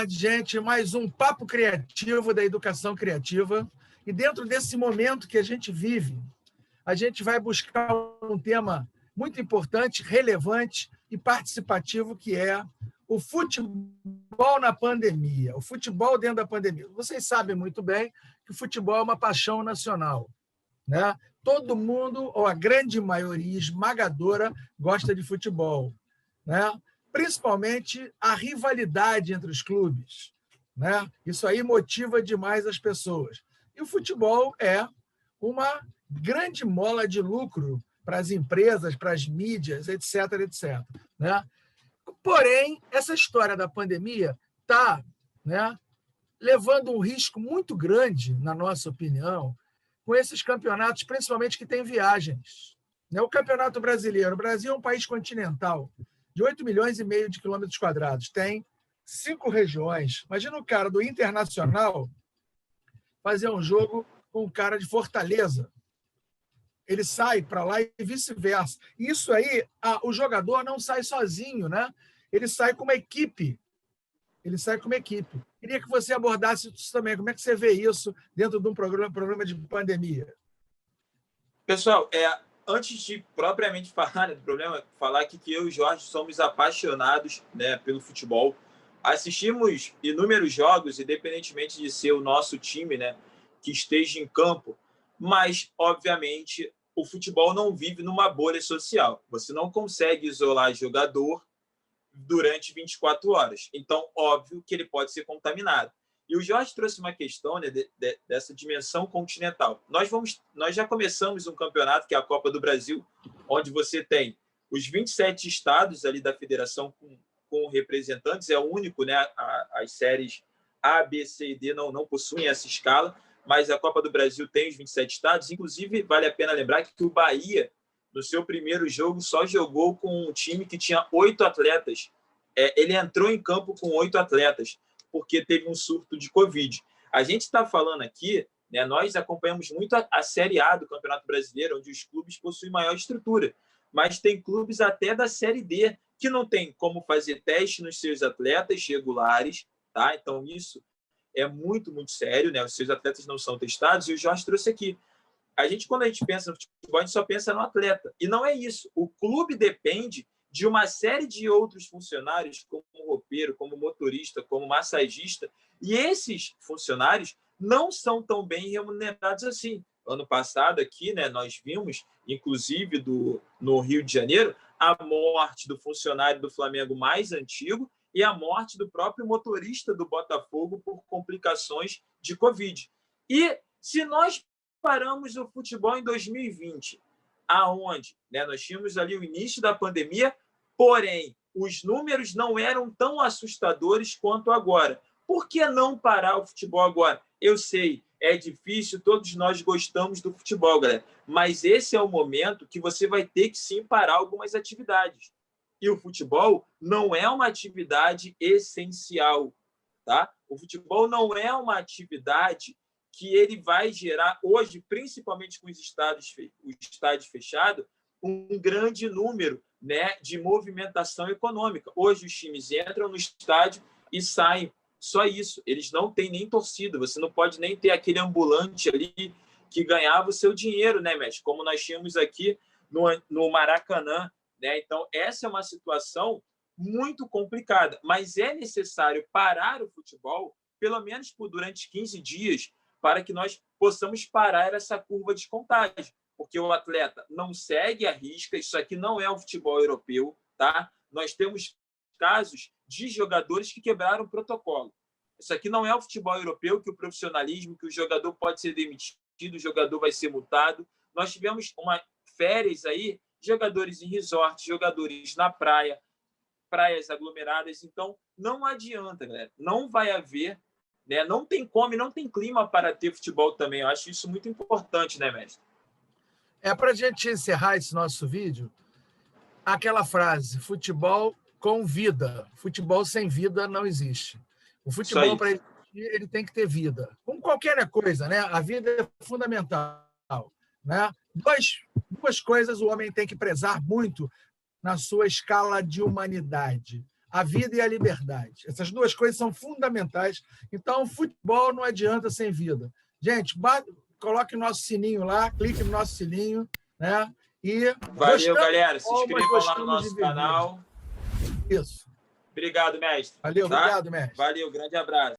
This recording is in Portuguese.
tarde, gente. Mais um Papo Criativo da Educação Criativa. E dentro desse momento que a gente vive, a gente vai buscar um tema muito importante, relevante e participativo, que é o futebol na pandemia, o futebol dentro da pandemia. Vocês sabem muito bem que o futebol é uma paixão nacional, né? Todo mundo, ou a grande maioria esmagadora, gosta de futebol, né? Principalmente a rivalidade entre os clubes, né? Isso aí motiva demais as pessoas. E o futebol é uma grande mola de lucro para as empresas, para as mídias, etc, etc, né? Porém, essa história da pandemia está, né, levando um risco muito grande, na nossa opinião, com esses campeonatos, principalmente que têm viagens. O Campeonato Brasileiro. O Brasil é um país continental, de 8 milhões e meio de quilômetros quadrados. Tem 5 regiões. Imagina o cara do Internacional fazer um jogo com o cara de Fortaleza. Ele sai para lá e vice-versa. Isso aí, o jogador não sai sozinho, né? Ele sai com uma equipe. Queria que você abordasse isso também. Como é que você vê isso dentro de um programa de pandemia? Pessoal, antes de propriamente falar do problema, falar aqui que eu e o Jorge somos apaixonados, né, pelo futebol. Assistimos inúmeros jogos, independentemente de ser o nosso time, né, que esteja em campo, mas, obviamente, o futebol não vive numa bolha social. Você não consegue isolar jogador durante 24 horas. Então, óbvio que ele pode ser contaminado. E o Jorge trouxe uma questão, né, dessa dimensão continental. Nós já começamos um campeonato, que é a Copa do Brasil, onde você tem os 27 estados ali da federação com representantes. É o único, né? As séries A, B, C e D não possuem essa escala, mas a Copa do Brasil tem os 27 estados. Inclusive, vale a pena lembrar que o Bahia, no seu primeiro jogo, só jogou com um time que tinha 8 atletas. Ele entrou em campo com 8 atletas, porque teve um surto de Covid. A gente está falando aqui, né, nós acompanhamos muito a Série A do Campeonato Brasileiro, onde os clubes possuem maior estrutura, mas tem clubes até da Série D que não tem como fazer teste nos seus atletas regulares, tá? Então, isso é muito, muito sério, né? Os seus atletas não são testados, e o Jorge trouxe aqui. Quando a gente pensa no futebol, a gente só pensa no atleta. E não é isso. O clube depende de uma série de outros funcionários, como roupeiro, como motorista, como massagista, e esses funcionários não são tão bem remunerados assim. Ano passado aqui, né, nós vimos, inclusive no Rio de Janeiro, a morte do funcionário do Flamengo mais antigo e a morte do próprio motorista do Botafogo por complicações de Covid. E se nós paramos o futebol em 2020, aonde, né, nós tínhamos ali o início da pandemia, porém, os números não eram tão assustadores quanto agora. Por que não parar o futebol agora? Eu sei, é difícil, todos nós gostamos do futebol, galera, mas esse é o momento que você vai ter que sim parar algumas atividades. E o futebol não é uma atividade essencial, tá? O futebol não é uma atividade que ele vai gerar hoje, principalmente com os estádios fechados, um grande número, né, de movimentação econômica. Hoje os times entram no estádio e saem. Só isso. Eles não têm nem torcida. Você não pode nem ter aquele ambulante ali que ganhava o seu dinheiro, né, mestre? Como nós tínhamos aqui no Maracanã, né? Então, essa é uma situação muito complicada. Mas é necessário parar o futebol, pelo menos durante 15 dias, para que nós possamos parar essa curva de contágio. Porque o atleta não segue a risca, isso aqui não é o futebol europeu, tá? Nós temos casos de jogadores que quebraram o protocolo. Isso aqui não é o futebol europeu, que o profissionalismo, que o jogador pode ser demitido, o jogador vai ser multado. Nós tivemos férias aí, jogadores em resort, jogadores na praia, praias aglomeradas. Então, não adianta, galera. Não vai haver, né? Não tem como, não tem clima para ter futebol também. Eu acho isso muito importante, né, mestre? Para a gente encerrar esse nosso vídeo, aquela frase, futebol com vida. Futebol sem vida não existe. O futebol, para existir, ele tem que ter vida. Como qualquer coisa, né? A vida é fundamental, né? Duas coisas o homem tem que prezar muito na sua escala de humanidade: a vida e a liberdade. Essas duas coisas são fundamentais. Então, futebol não adianta sem vida. Gente, coloque o nosso sininho lá, clique no nosso sininho, né? E valeu, galera. Se inscrevam lá no nosso canal. Isso. Obrigado, mestre. Valeu, tá? Obrigado, mestre. Valeu, grande abraço.